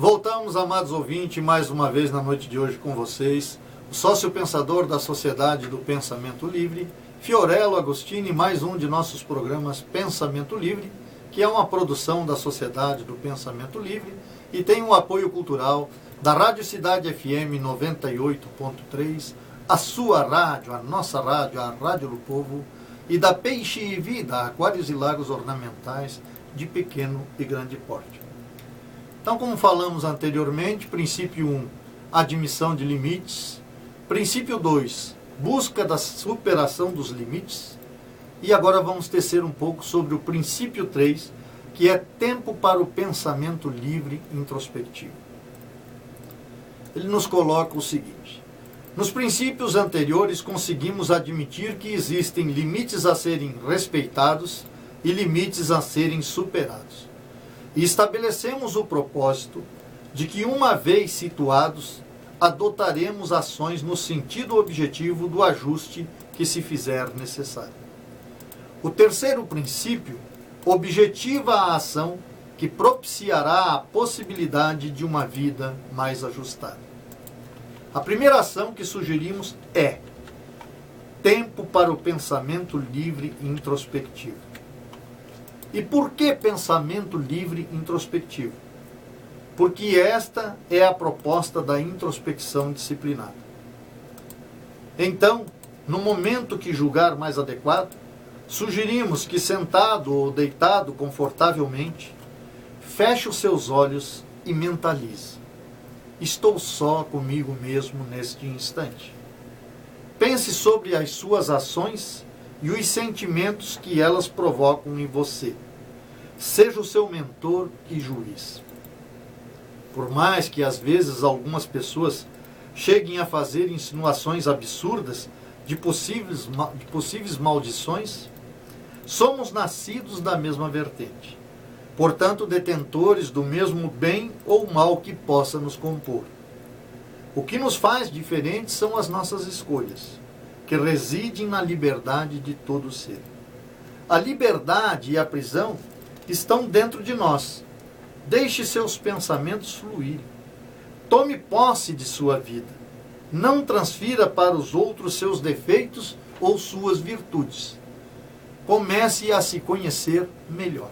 Voltamos, amados ouvintes, mais uma vez na noite de hoje com vocês, o sócio-pensador da Sociedade do Pensamento Livre, Fiorello Agostini, mais um de nossos programas Pensamento Livre, que é uma produção da Sociedade do Pensamento Livre e tem um apoio cultural da Rádio Cidade FM 98.3, a sua rádio, a nossa rádio, a Rádio do Povo, e da Peixe e Vida, aquários e lagos ornamentais de pequeno e grande porte. Então, como falamos anteriormente, princípio 1, admissão de limites. Princípio 2, busca da superação dos limites. E agora vamos tecer um pouco sobre o princípio 3, que é tempo para o pensamento livre introspectivo. Ele nos coloca o seguinte: nos princípios anteriores conseguimos admitir que existem limites a serem respeitados e limites a serem superados. E estabelecemos o propósito de que, uma vez situados, adotaremos ações no sentido objetivo do ajuste que se fizer necessário. O terceiro princípio objetiva a ação que propiciará a possibilidade de uma vida mais ajustada. A primeira ação que sugerimos é tempo para o pensamento livre e introspectivo. E por que pensamento livre e introspectivo? Porque esta é a proposta da introspecção disciplinada. Então, no momento que julgar mais adequado, sugerimos que, sentado ou deitado confortavelmente, feche os seus olhos e mentalize: estou só comigo mesmo neste instante. Pense sobre as suas ações e os sentimentos que elas provocam em você. Seja o seu mentor e juiz. Por mais que às vezes algumas pessoas cheguem a fazer insinuações absurdas de possíveis maldições, somos nascidos da mesma vertente, portanto detentores do mesmo bem ou mal que possa nos compor. O que nos faz diferentes são as nossas escolhas, que residem na liberdade de todo ser. A liberdade e a prisão estão dentro de nós. Deixe seus pensamentos fluírem. Tome posse de sua vida. Não transfira para os outros seus defeitos ou suas virtudes. Comece a se conhecer melhor.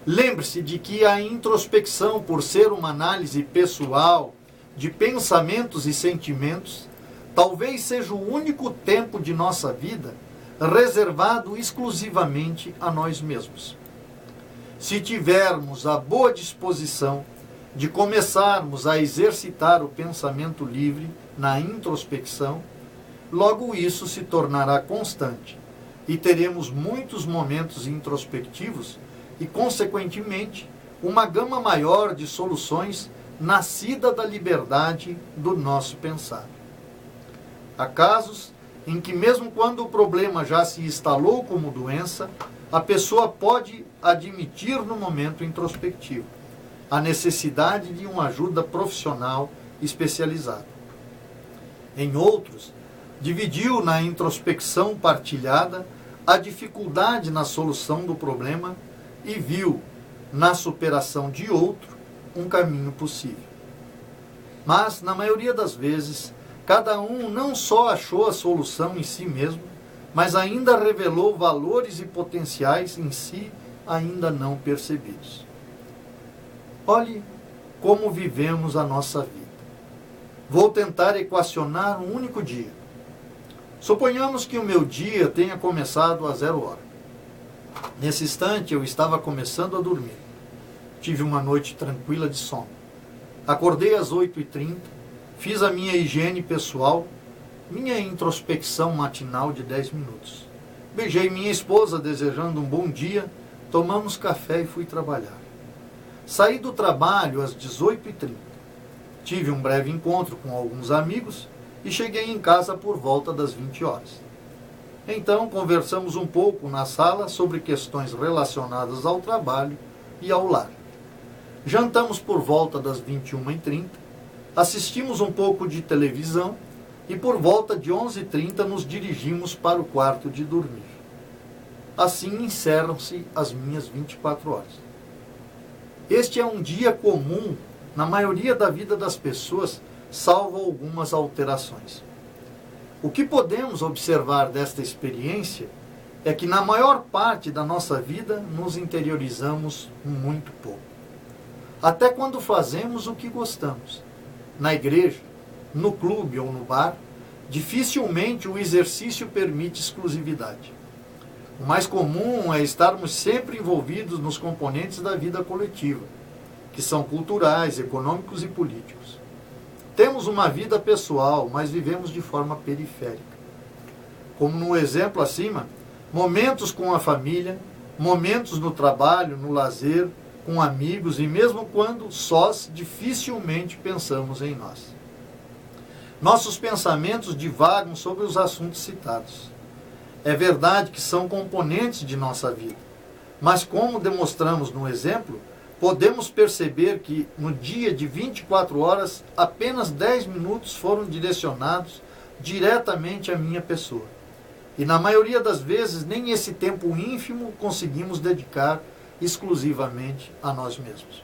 Lembre-se de que a introspecção, por ser uma análise pessoal de pensamentos e sentimentos, talvez seja o único tempo de nossa vida reservado exclusivamente a nós mesmos. Se tivermos a boa disposição de começarmos a exercitar o pensamento livre na introspecção, logo isso se tornará constante e teremos muitos momentos introspectivos e, consequentemente, uma gama maior de soluções nascida da liberdade do nosso pensar. Há casos em que, mesmo quando o problema já se instalou como doença, a pessoa pode admitir no momento introspectivo a necessidade de uma ajuda profissional especializada. Em outros, dividiu na introspecção partilhada a dificuldade na solução do problema e viu na superação de outro um caminho possível. Mas, na maioria das vezes, cada um não só achou a solução em si mesmo, mas ainda revelou valores e potenciais em si ainda não percebidos. Olhe como vivemos a nossa vida. Vou tentar equacionar um único dia. Suponhamos que o meu dia tenha começado a 0 hora. Nesse instante eu estava começando a dormir. Tive uma noite tranquila de sono. Acordei às 8h30, fiz a minha higiene pessoal, minha introspecção matinal de 10 minutos. Beijei minha esposa desejando um bom dia, tomamos café e fui trabalhar. Saí do trabalho às 18h30. Tive um breve encontro com alguns amigos e cheguei em casa por volta das 20 horas. Então conversamos um pouco na sala sobre questões relacionadas ao trabalho e ao lar. Jantamos por volta das 21h30, assistimos um pouco de televisão e por volta de 11h30 nos dirigimos para o quarto de dormir. Assim encerram-se as minhas 24 horas. Este é um dia comum na maioria da vida das pessoas, salvo algumas alterações. O que podemos observar desta experiência é que na maior parte da nossa vida nos interiorizamos muito pouco. Até quando fazemos o que gostamos. Na igreja, no clube ou no bar, dificilmente o exercício permite exclusividade. O mais comum é estarmos sempre envolvidos nos componentes da vida coletiva, que são culturais, econômicos e políticos. Temos uma vida pessoal, mas vivemos de forma periférica. Como no exemplo acima, momentos com a família, momentos no trabalho, no lazer, com amigos e mesmo quando sós, dificilmente pensamos em nós. Nossos pensamentos divagam sobre os assuntos citados. É verdade que são componentes de nossa vida, mas como demonstramos no exemplo, podemos perceber que no dia de 24 horas, apenas 10 minutos foram direcionados diretamente à minha pessoa. E na maioria das vezes, nem esse tempo ínfimo conseguimos dedicar exclusivamente a nós mesmos.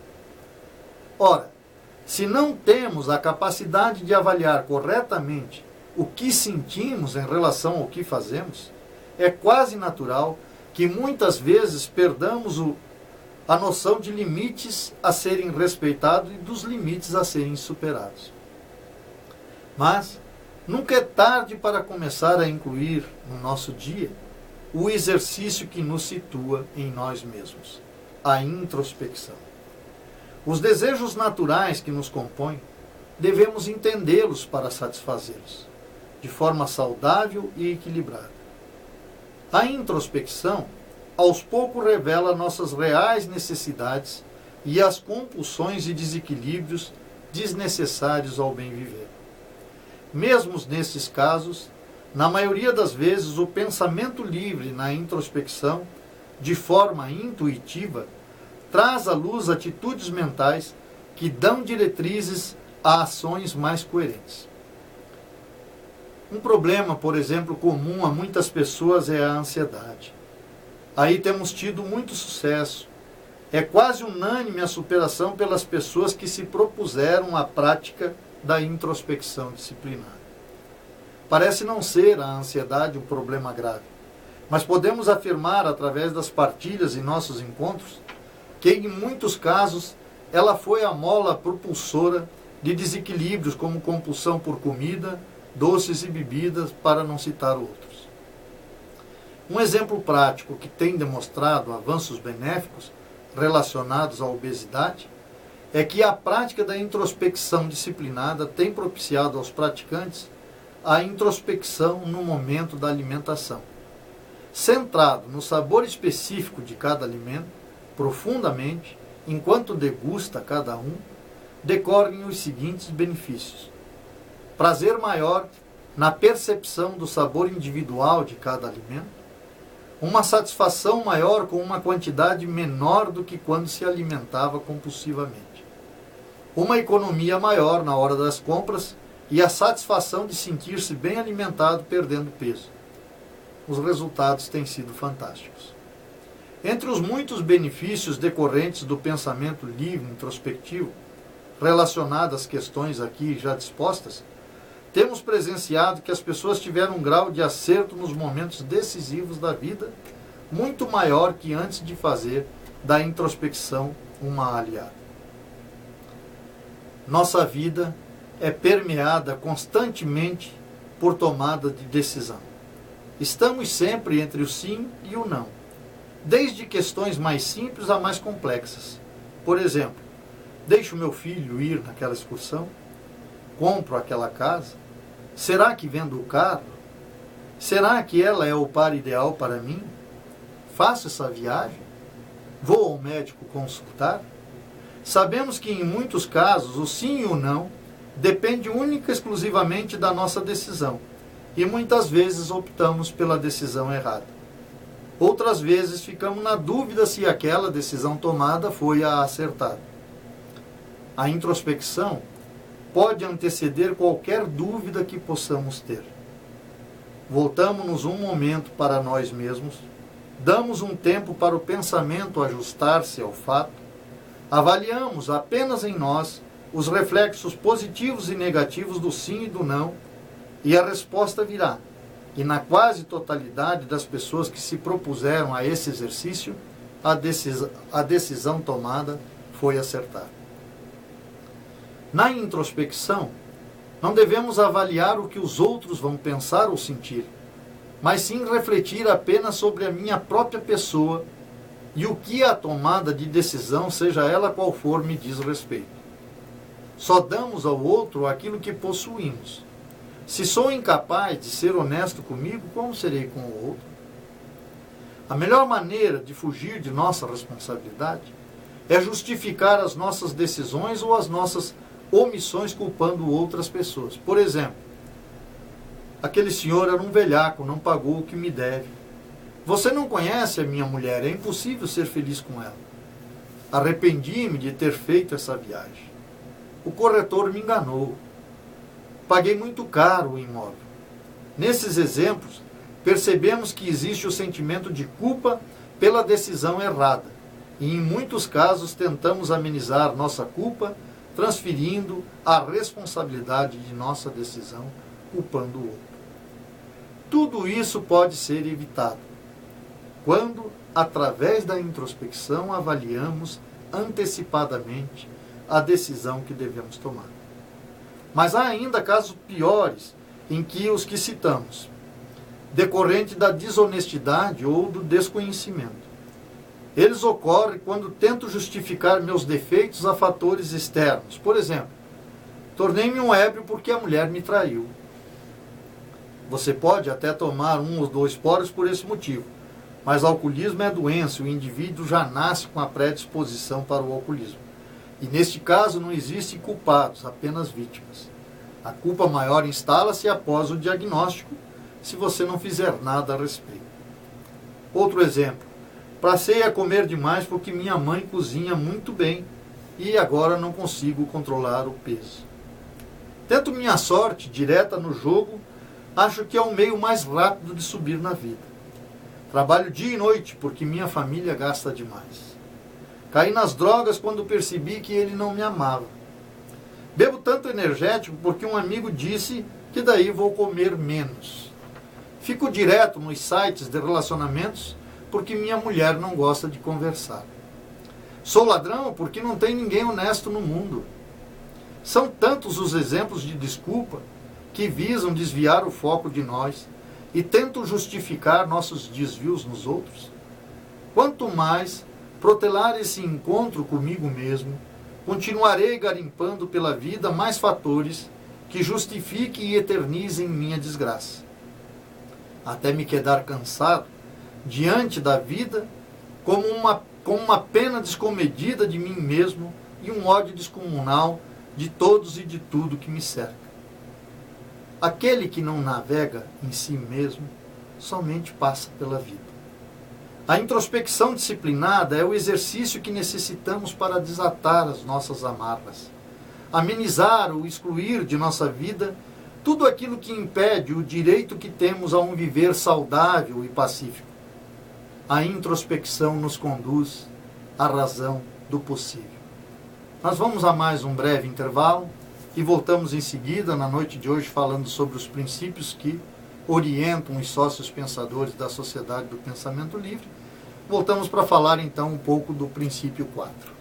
Ora, se não temos a capacidade de avaliar corretamente o que sentimos em relação ao que fazemos, é quase natural que muitas vezes perdamos a noção de limites a serem respeitados e dos limites a serem superados. Mas nunca é tarde para começar a incluir no nosso dia o exercício que nos situa em nós mesmos, a introspecção. Os desejos naturais que nos compõem, devemos entendê-los para satisfazê-los, de forma saudável e equilibrada. A introspecção, aos poucos, revela nossas reais necessidades e as compulsões e desequilíbrios desnecessários ao bem viver. Mesmo nesses casos, na maioria das vezes, o pensamento livre na introspecção, de forma intuitiva, traz à luz atitudes mentais que dão diretrizes a ações mais coerentes. Um problema, por exemplo, comum a muitas pessoas é a ansiedade. Aí temos tido muito sucesso. É quase unânime a superação pelas pessoas que se propuseram a prática da introspecção disciplinada. Parece não ser a ansiedade um problema grave, mas podemos afirmar, através das partilhas em nossos encontros, que em muitos casos ela foi a mola propulsora de desequilíbrios como compulsão por comida, doces e bebidas, para não citar outros. Um exemplo prático que tem demonstrado avanços benéficos relacionados à obesidade é que a prática da introspecção disciplinada tem propiciado aos praticantes a introspecção no momento da alimentação. Centrado no sabor específico de cada alimento, profundamente, enquanto degusta cada um, decorrem os seguintes benefícios: prazer maior na percepção do sabor individual de cada alimento, uma satisfação maior com uma quantidade menor do que quando se alimentava compulsivamente, uma economia maior na hora das compras e a satisfação de sentir-se bem alimentado perdendo peso. Os resultados têm sido fantásticos. Entre os muitos benefícios decorrentes do pensamento livre introspectivo, relacionado às questões aqui já dispostas, temos presenciado que as pessoas tiveram um grau de acerto nos momentos decisivos da vida muito maior que antes de fazer da introspecção uma aliada. Nossa vida é permeada constantemente por tomada de decisão. Estamos sempre entre o sim e o não, desde questões mais simples a mais complexas. Por exemplo, deixo meu filho ir naquela excursão? Compro aquela casa? Será que vendo o carro? Será que ela é o par ideal para mim? Faço essa viagem? Vou ao médico consultar? Sabemos que em muitos casos o sim e o não depende única e exclusivamente da nossa decisão, e muitas vezes optamos pela decisão errada. Outras vezes ficamos na dúvida se aquela decisão tomada foi a acertada. A introspecção pode anteceder qualquer dúvida que possamos ter. Voltamos-nos um momento para nós mesmos, damos um tempo para o pensamento ajustar-se ao fato, avaliamos apenas em nós os reflexos positivos e negativos do sim e do não, e a resposta virá. E na quase totalidade das pessoas que se propuseram a esse exercício, a decisão tomada foi acertada. Na introspecção, não devemos avaliar o que os outros vão pensar ou sentir, mas sim refletir apenas sobre a minha própria pessoa e o que a tomada de decisão, seja ela qual for, me diz respeito. Só damos ao outro aquilo que possuímos. Se sou incapaz de ser honesto comigo, como serei com o outro? A melhor maneira de fugir de nossa responsabilidade é justificar as nossas decisões ou as nossas omissões culpando outras pessoas. Por exemplo, aquele senhor era um velhaco, não pagou o que me deve. Você não conhece a minha mulher, é impossível ser feliz com ela. Arrependi-me de ter feito essa viagem. O corretor me enganou. Paguei muito caro o imóvel. Nesses exemplos, percebemos que existe o sentimento de culpa pela decisão errada. E em muitos casos tentamos amenizar nossa culpa, transferindo a responsabilidade de nossa decisão, culpando o outro. Tudo isso pode ser evitado quando, através da introspecção, avaliamos antecipadamente a decisão que devemos tomar. Mas há ainda casos piores em que os que citamos, decorrente da desonestidade ou do desconhecimento. Eles ocorrem quando tento justificar meus defeitos a fatores externos. Por exemplo, tornei-me um ébrio porque a mulher me traiu. Você pode até tomar 1 ou 2 poros por esse motivo, mas alcoolismo é doença, o indivíduo já nasce com a predisposição para o alcoolismo. E neste caso não existem culpados, apenas vítimas. A culpa maior instala-se após o diagnóstico, se você não fizer nada a respeito. Outro exemplo. Passei a comer demais porque minha mãe cozinha muito bem e agora não consigo controlar o peso. Tento minha sorte direta no jogo, acho que é o meio mais rápido de subir na vida. Trabalho dia e noite porque minha família gasta demais. Caí nas drogas quando percebi que ele não me amava. Bebo tanto energético porque um amigo disse que daí vou comer menos. Fico direto nos sites de relacionamentos porque minha mulher não gosta de conversar. Sou ladrão porque não tem ninguém honesto no mundo. São tantos os exemplos de desculpa que visam desviar o foco de nós e tentam justificar nossos desvios nos outros. Quanto mais protelar esse encontro comigo mesmo, continuarei garimpando pela vida mais fatores que justifiquem e eternizem minha desgraça. Até me quedar cansado diante da vida, como uma pena descomedida de mim mesmo e um ódio descomunal de todos e de tudo que me cerca. Aquele que não navega em si mesmo, somente passa pela vida. A introspecção disciplinada é o exercício que necessitamos para desatar as nossas amarras, amenizar ou excluir de nossa vida tudo aquilo que impede o direito que temos a um viver saudável e pacífico. A introspecção nos conduz à razão do possível. Nós vamos a mais um breve intervalo e voltamos em seguida, na noite de hoje, falando sobre os princípios que orientam os sócios pensadores da Sociedade do Pensamento Livre. Voltamos para falar então um pouco do princípio 4.